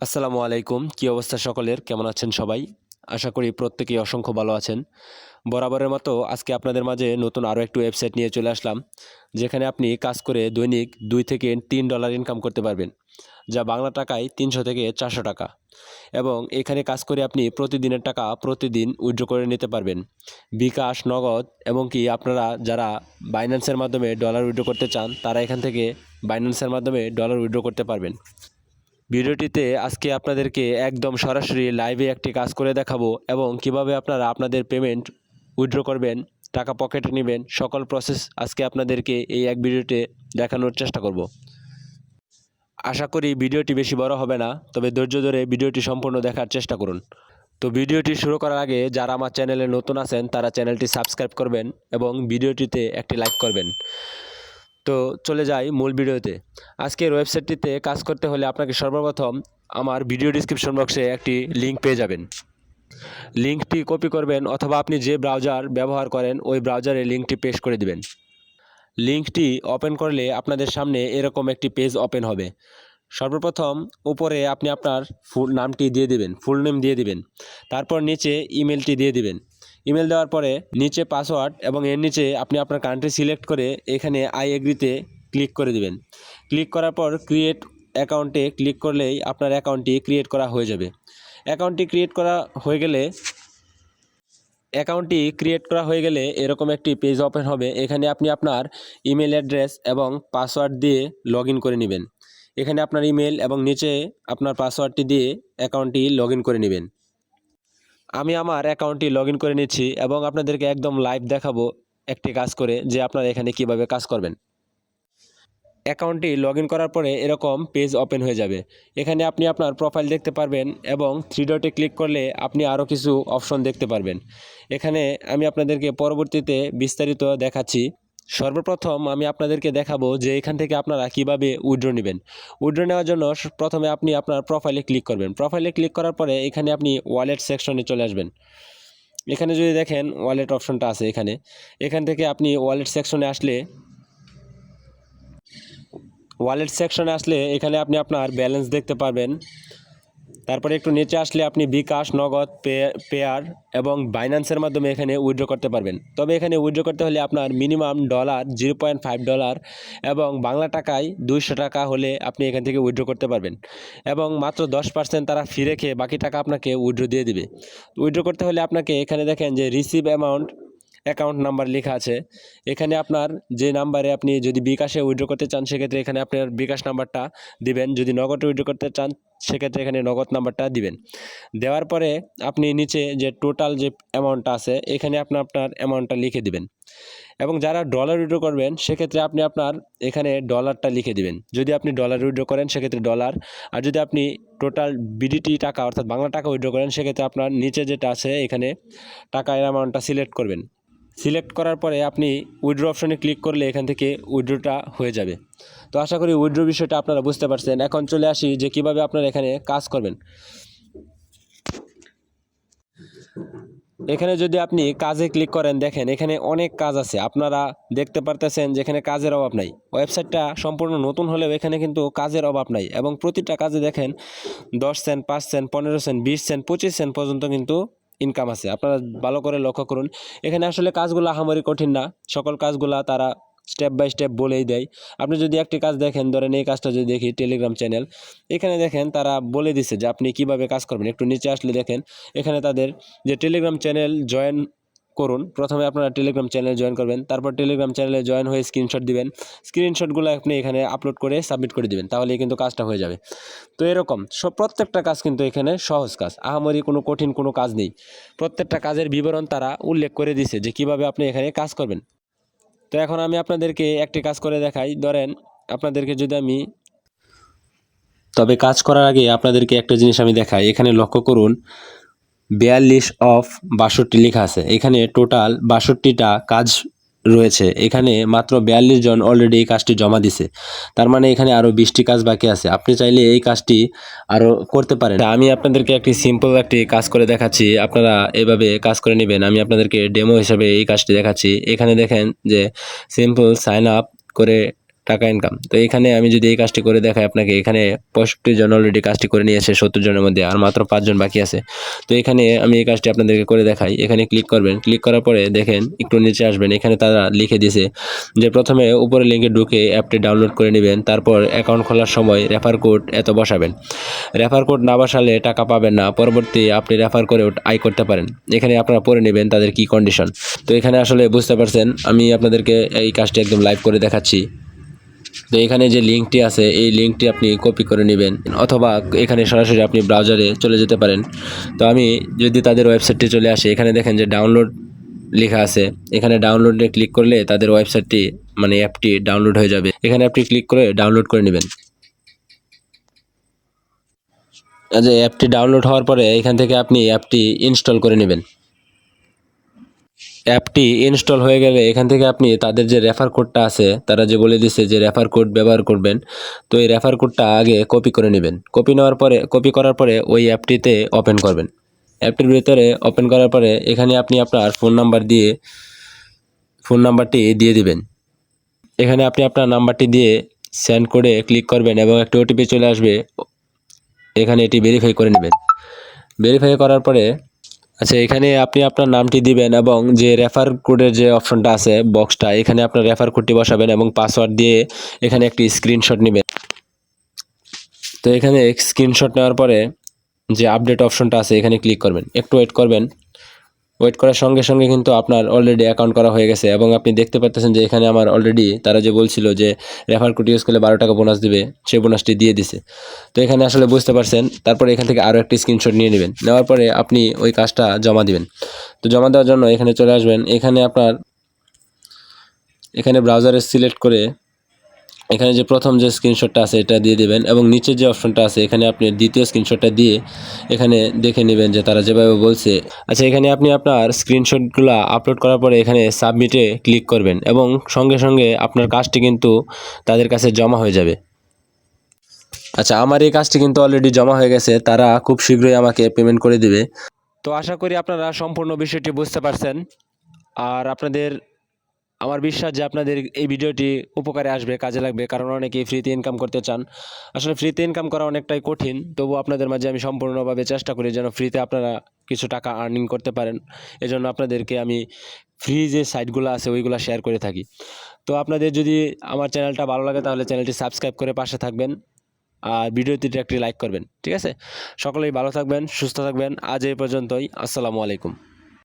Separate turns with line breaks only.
আসসালামু আলাইকুম। কি অবস্থা সকলের? কেমন আছেন সবাই? আশা করি প্রত্যেকেই অসংখ্য ভালো আছেন। বরাবরের মতো আজকে আপনাদের মাঝে নতুন আরও একটি ওয়েবসাইট নিয়ে চলে আসলাম। যেখানে আপনি কাজ করে দৈনিক $2 থেকে $3 ইনকাম করতে পারবেন। যা বাংলা টাকায় ৩০০ থেকে ৪০০ টাকা। এবং এখানে কাজ করে আপনি প্রতিদিনের টাকা প্রতিদিন উইথড্র করে নিতে পারবেন। বিকাশ, নগদ এবং কি আপনারা যারা বাইন্যান্সের মাধ্যমে ডলার উইথড্র করতে চান, তারা এখান থেকে বাইন্যান্সের মাধ্যমে ডলার উইথড্র করতে পারবেন। ভিডিওটিতে আজকে আপনাদেরকে একদম সরাসরি লাইভে একটি কাজ করে দেখাবো এবং কিভাবে আপনারা আপনাদের পেমেন্ট উইথড্র করবেন, টাকা পকেটে নেবেন, সকল প্রসেস আজকে আপনাদেরকে এই এক ভিডিওতে দেখানোর চেষ্টা করব। আশা করি ভিডিওটি বেশি বড় হবে না, তবে ধৈর্য ধরে ভিডিওটি সম্পূর্ণ দেখার চেষ্টা করুন। তো ভিডিওটি শুরু করার আগে যারা আমার চ্যানেলে নতুন আছেন তারা চ্যানেলটি সাবস্ক্রাইব করবেন এবং ভিডিওটিতে একটি লাইক করবেন। তো চলে যাই মূল ভিডিওতে। আজকের ওয়েবসাইটটিতে কাজ করতে হলে আপনাকে সর্বপ্রথম আমার ভিডিও ডিসক্রিপশন বক্সে একটি লিঙ্ক পেয়ে যাবেন। লিঙ্কটি কপি করবেন অথবা আপনি যে ব্রাউজার ব্যবহার করেন ওই ব্রাউজারে লিঙ্কটি পেস্ট করে দিবেন। লিঙ্কটি ওপেন করলে আপনাদের সামনে এরকম একটি পেজ ওপেন হবে। সর্বপ্রথম উপরে আপনি আপনার ফুল নামটি দিয়ে দিবেন, ফুল নেম দিয়ে দিবেন। তারপর নিচে ইমেলটি দিয়ে দিবেন। ইমেল দেওয়ার পরে নিচে পাসওয়ার্ড এবং এর নিচে আপনি আপনার কান্ট্রি সিলেক্ট করে এখানে আই এগ্রিতে ক্লিক করে দিবেন। ক্লিক করার পর ক্রিয়েট অ্যাকাউন্টে ক্লিক করলেই আপনার অ্যাকাউন্টটি ক্রিয়েট করা হয়ে যাবে। অ্যাকাউন্টটি ক্রিয়েট করা হয়ে গেলে এরকম একটি পেজ ওপেন হবে। এখানে আপনি আপনার ইমেল অ্যাড্রেস এবং পাসওয়ার্ড দিয়ে লগ ইন করে নেবেন। এখানে আপনার ইমেল এবং নিচে আপনার পাসওয়ার্ডটি দিয়ে অ্যাকাউন্টটি লগ ইন করে নেবেন। আমি আমার অ্যাকাউন্টটি লগ ইন করে নিচ্ছি এবং আপনাদেরকে একদম লাইভ দেখাবো একটি কাজ করে যে আপনারা এখানে কিভাবে কাজ করবেন। অ্যাকাউন্টটি লগ ইন করার পরে এরকম পেজ ওপেন হয়ে যাবে। এখানে আপনি আপনার প্রোফাইল দেখতে পারবেন এবং থ্রি ডটে ক্লিক করলে আপনি আরও কিছু অপশন দেখতে পারবেন। এখানে আমি আপনাদেরকে পরবর্তীতে বিস্তারিত দেখাচ্ছি। সর্বপ্রথম আমি আপনাদেরকে দেখাবো যে এখান থেকে আপনারা কিভাবে উইথড্র নেবেন। উইথড্র নেওয়ার জন্য প্রথমে আপনি আপনার প্রোফাইলে ক্লিক করবেন। প্রোফাইলে ক্লিক করার পরে এখানে আপনি ওয়ালেট সেকশনে চলে আসবেন। এখানে যদি দেখেন ওয়ালেট অপশনটা আছে এখান থেকে আপনি ওয়ালেট সেকশনে আসলে এখানে আপনি আপনার ব্যালেন্স দেখতে পারবেন। তারপরে একটু নিচে আসলে আপনি বিকাশ, নগদ, পেয়ার এবং বাইন্যান্সের মাধ্যমে এখানে উইথড্র করতে পারবেন। তবে এখানে উইথড্র করতে হলে আপনার মিনিমাম $0.5 এবং বাংলা টাকায় 200 টাকা হলে আপনি এখান থেকে উইথড্র করতে পারবেন এবং মাত্র 10% তারা ফি রেখে বাকি টাকা আপনাকে উইথড্র দিয়ে দিবে। উইথড্র করতে হলে আপনাকে এখানে দেখেন যে রিসিভ অ্যাকাউন্ট নাম্বার লেখা আছে। এখানে আপনার যে নাম্বারে আপনি যদি বিকাশে উইথড্র করতে চান সেক্ষেত্রে এখানে আপনার বিকাশ নাম্বারটা দিবেন, যদি নগদে উইথড্র করতে চান সেক্ষেত্রে এখানে নগদ নাম্বারটা দিবেন। দেওয়ার পরে আপনি নিচে যে টোটাল যে অ্যামাউন্টটা আছে এখানে আপনি আপনার অ্যামাউন্টটা লিখে দিবেন এবং যারা ডলার উইথড্র করবেন সেক্ষেত্রে আপনি আপনার এখানে ডলারটা লিখে দিবেন। যদি আপনি ডলার উইথড্র করেন সেক্ষেত্রে ডলার, আর যদি আপনি টোটাল বিডিটি টাকা অর্থাৎ বাংলা টাকা উইথড্র করেন সেক্ষেত্রে আপনার নিচে যেটা আছে এখানে টাকার অ্যামাউন্টটা সিলেক্ট করবেন। সিলেক্ট করার পরে আপনি উইথড্র অপশনে ক্লিক করলে এখান থেকে উইথড্রটা হয়ে যাবে। তো আশা করি উইথড্র বিষয়টা আপনারা বুঝতে পারছেন। এখন চলে আসি যে কিভাবে আপনারা এখানে কাজ করবেন। এখানে যদি আপনি কাজে ক্লিক করেন দেখেন এখানে অনেক কাজ আছে, আপনারা দেখতে পারতেছেন যেখানে কাজের অভাব নাই। ওয়েবসাইটটা সম্পূর্ণ নতুন হলেও এখানে কিন্তু কাজের অভাব নাই এবং প্রতিটা কাজে দেখেন 10 cent, 5 cent, 15 cent, 20 cent, 25 cent পর্যন্ত কিন্তু ইনকাম আছে। আপনারা ভালো করে লক্ষ্য করুন। এখানে আসলে কাজগুলো আহামরি কঠিন না, সকল কাজগুলা তারা স্টেপ বাই স্টেপ বলেই দেয়। আপনি যদি একটি কাজ দেখেন, ধরেন এই কাজটা যদি দেখি টেলিগ্রাম চ্যানেল, এখানে দেখেন তারা বলে দিছে যে আপনি কিভাবে কাজ করবেন। একটু নিচে আসলে দেখেন এখানে তাদের যে টেলিগ্রাম চ্যানেল জয়েন করুন। প্রথমে আপনারা টেলিগ্রাম চ্যানেল জয়েন করবেন, তারপর টেলিগ্রাম চ্যানেলে জয়েন হয়ে স্ক্রিনশট দিবেন। স্ক্রিনশটগুলো আপনি এখানে আপলোড করে সাবমিট করে দিবেন, তাহলেই কিন্তু কাজটা হয়ে যাবে। তো এরকম প্রত্যেকটা কাজ কিন্তু এখানে সহজ কাজ, আহামরি কোনো কঠিন কোনো কাজ নেই। প্রত্যেকটা কাজের বিবরণ তারা উল্লেখ করে দিছে যে কিভাবে আপনি এখানে কাজ করবেন। তো এখন আমি আপনাদেরকে একটি কাজ করে দেখাই। ধরেন আপনাদেরকে যদি আমি তবে কাজ করার আগে আপনাদেরকে একটা জিনিস আমি দেখাই। এখানে লক্ষ্য করুন 42/62 লেখা আছে। এখানে টোটাল 62টা কাজ রয়েছে। এখানে মাত্র 42 জন অলরেডি এই কাজটি জমা দিছে। তার মানে এখানে আরও 20টি কাজ বাকি আছে। আপনি চাইলে এই কাজটি আরও করতে পারেন। আমি আপনাদেরকে একটি সিম্পল একটি কাজ করে দেখাচ্ছি, আপনারা এভাবে কাজ করে নেবেন। আমি আপনাদেরকে ডেমো হিসেবে এই কাজটি দেখাচ্ছি। এখানে দেখেন যে সিম্পল সাইন আপ করে টাকা ইনকাম। তো এখানে আমি যদি এই কাজটি করে দেখাই আপনাকে, এখানে 65 জন অলরেডি কাজটি করে নিয়েছে 70 জনের মধ্যে, আর মাত্র 5 জন বাকি আছে। তো এখানে আমি এই কাজটি আপনাদেরকে করে দেখাই। এখানে ক্লিক করবেন, ক্লিক করার পরে দেখেন একটু নিচে আসবেন, এখানে তারা লিখে দিয়েছে যে প্রথমে উপরে লিঙ্কে ঢুকে অ্যাপটি ডাউনলোড করে নেবেন, তারপর অ্যাকাউন্ট খোলার সময় রেফার কোড এত বসাবেন। রেফার কোড না বসালে টাকা পাবেন না, পরবর্তী আপনি রেফার করে আয় করতে পারেন। এখানে আপনারা পড়ে নেবেন তাদের কি কন্ডিশন। তো এখানে আসলে বুঝতে পারছেন, আমি আপনাদেরকে এই কাজটি একদম লাইভ করে দেখাচ্ছি। তো এখানে যে লিঙ্কটি আছে এই লিঙ্কটি আপনি কপি করে নেবেন, অথবা এখানে সরাসরি আপনি ব্রাউজারে চলে যেতে পারেন। তো আমি যদি তাদের ওয়েবসাইটটি চলে আসে, এখানে দেখেন যে ডাউনলোড লেখা আছে, এখানে ডাউনলোডে ক্লিক করলে তাদের ওয়েবসাইটটি মানে অ্যাপটি ডাউনলোড হয়ে যাবে। এখানে আপনি ক্লিক করে ডাউনলোড করে নেবেন। যে অ্যাপটি ডাউনলোড হওয়ার পরে এখান থেকে আপনি অ্যাপটি ইনস্টল করে নেবেন। অ্যাপটি ইনস্টল হয়ে গেলে এখান থেকে আপনি তাদের যে রেফার কোডটা আছে, তারা যে বলে দিছে যে রেফার কোড ব্যবহার করবেন, তো এই রেফার কোডটা আগে কপি করে নেবেন। কপি করার পরে ওই অ্যাপটিতে ওপেন করবেন। অ্যাপটির ভিতরে ওপেন করার পরে এখানে আপনি আপনার ফোন নাম্বারটি দিয়ে দিবেন। এখানে আপনি আপনার নাম্বারটি দিয়ে সেন্ড করে ক্লিক করবেন এবং একটা ওটিপি চলে আসবে, এখানে এটি ভেরিফাই করে নেবেন। ভেরিফাই করার পরে এখানে আপনি আপনার নামটি দিবেন এবং যে রেফার কোডের যে অপশনটা আছে বক্সটা, এখানে আপনার রেফার কোডটি বসাবেন এবং পাসওয়ার্ড দিয়ে এখানে একটি স্ক্রিনশট নেবেন। তো এখানে স্ক্রিনশট নেওয়ার পরে যে আপডেট অপশনটা আছে এখানে ক্লিক করবেন, একটু ওয়েট করবেন। ওয়েট করার সঙ্গে সঙ্গে কিন্তু আপনার অলরেডি অ্যাকাউন্ট করা হয়ে গেছে এবং আপনি দেখতে পাচ্ছেন যে এখানে আমার অলরেডি তারা যে বলছিল যে রেফার কোড ইউজ করলে 12 টাকা বোনাস দিবে, সেই বোনাসটি দিয়ে দিছে। তো এখানে আসলে বুঝতে পারছেন। তারপরে এখান থেকে আরও একটি স্ক্রিনশট নিয়ে নেবেন, নেওয়ার পরে আপনি ওই কাজটা জমা দিবেন। তো জমা দেওয়ার জন্য এখানে চলে আসবেন, এখানে ব্রাউজারে সিলেক্ট করে এখানে যে প্রথম যে স্ক্রিনশটটা আছে এটা দিয়ে দিবেন এবং নিচের যে অপশনটা আছে এখানে আপনি দ্বিতীয় স্ক্রিনশটটা দিয়ে এখানে দেখে নেবেন যে তারা যেভাবে বলছে। এখানে আপনি আপনার স্ক্রিনশটগুলো আপলোড করার পরে এখানে সাবমিটে ক্লিক করবেন এবং সঙ্গে সঙ্গে আপনার কাজটি কিন্তু তাদের কাছে জমা হয়ে যাবে। আমার এই কাজটি কিন্তু অলরেডি জমা হয়ে গেছে, তারা খুব শীঘ্রই আমাকে পেমেন্ট করে দিবে। তো আশা করি আপনারা সম্পূর্ণ বিষয়টি বুঝতে পারছেন। আর আমার বিশ্বাস যে আপনাদের এই ভিডিওটি উপকারে আসবে, কাজে লাগবে, কারণ অনেকেই ফ্রিতে ইনকাম করতে চান। আসলে ফ্রিতে ইনকাম করা অনেকটাই কঠিন, তবু আপনাদের মাঝে আমি সম্পূর্ণভাবে চেষ্টা করি যেন ফ্রিতে আপনারা কিছু টাকা আর্নিং করতে পারেন। এজন্য আপনাদেরকে আমি ফ্রি যে সাইটগুলো আছে ওইগুলো শেয়ার করে থাকি। তো আপনাদের যদি আমার চ্যানেলটা ভালো লাগে তাহলে চ্যানেলটি সাবস্ক্রাইব করে পাশে থাকবেন আর ভিডিওটিতে একটি লাইক করবেন। ঠিক আছে, সকলেই ভালো থাকবেন, সুস্থ থাকবেন। আজ এই পর্যন্তই। আসসালামু আলাইকুম।